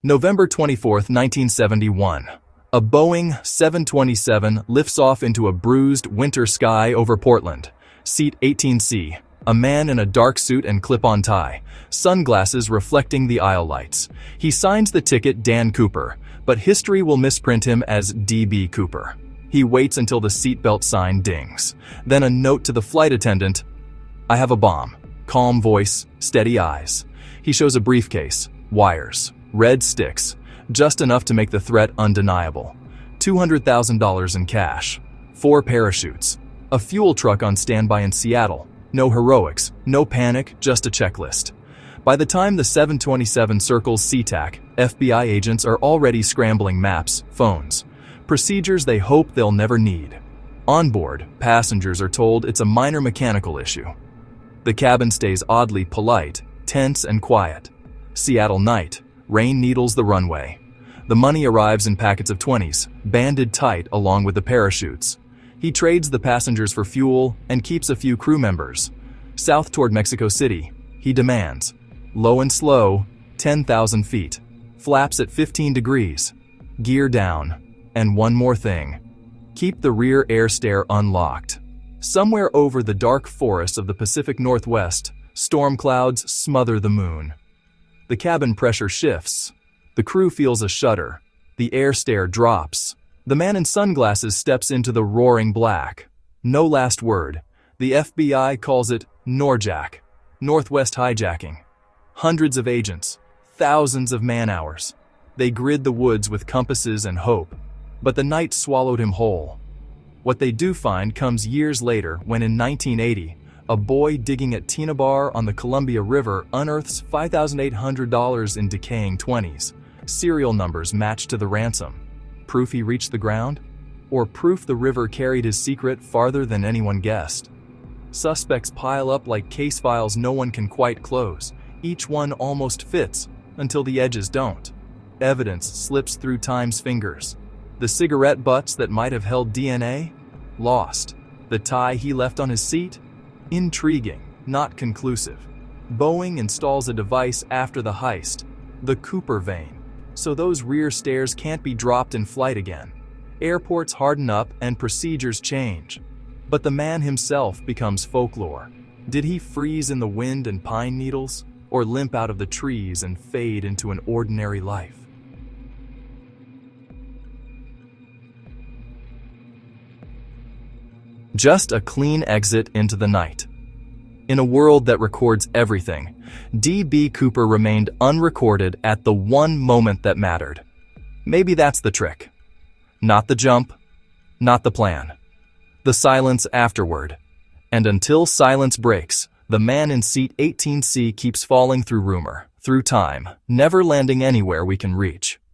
November 24, 1971. A Boeing 727 lifts off into a bruised winter sky over Portland. Seat 18C. A man in a dark suit and clip-on tie, sunglasses reflecting the aisle lights. He signs the ticket Dan Cooper, but history will misprint him as DB Cooper. He waits until the seatbelt sign dings. Then a note to the flight attendant. "I have a bomb." Calm voice, steady eyes. He shows a briefcase, wires, red sticks, just enough to make the threat undeniable. $200,000 in cash, 4 parachutes, a fuel truck on standby in Seattle. No heroics, no panic, just a checklist. By the time the 727 circles SeaTac, FBI agents are already scrambling maps, phones, procedures they hope they'll never need. On board, passengers are told it's a minor mechanical issue. The cabin stays oddly polite, tense and quiet. Seattle night. Rain needles the runway. The money arrives in packets of 20s, banded tight along with the parachutes. He trades the passengers for fuel and keeps a few crew members. South toward Mexico City, he demands. Low and slow, 10,000 feet. Flaps at 15 degrees. Gear down. And one more thing. Keep the rear air stair unlocked. Somewhere over the dark forests of the Pacific Northwest, storm clouds smother the moon. The cabin pressure shifts. The crew feels a shudder. The air stair drops. The man in sunglasses steps into the roaring black. No last word. The FBI calls it Norjack, Northwest hijacking. Hundreds of agents, thousands of man-hours. They grid the woods with compasses and hope. But the night swallowed him whole. What they do find comes years later when in 1980, a boy digging at Tina Bar on the Columbia River unearths $5,800 in decaying 20s. Serial numbers matched to the ransom. Proof he reached the ground? Or proof the river carried his secret farther than anyone guessed? Suspects pile up like case files no one can quite close. Each one almost fits, until the edges don't. Evidence slips through time's fingers. The cigarette butts that might have held DNA? Lost. The tie he left on his seat? Intriguing, not conclusive. Boeing installs a device after the heist, the Cooper vane, so those rear stairs can't be dropped in flight again. Airports harden up and procedures change. But the man himself becomes folklore. Did he freeze in the wind and pine needles, or limp out of the trees and fade into an ordinary life? Just a clean exit into the night. In a world that records everything, DB Cooper remained unrecorded at the one moment that mattered. Maybe that's the trick. Not the jump, not the plan. The silence afterward. And until silence breaks, the man in seat 18C keeps falling through rumor, through time, never landing anywhere we can reach.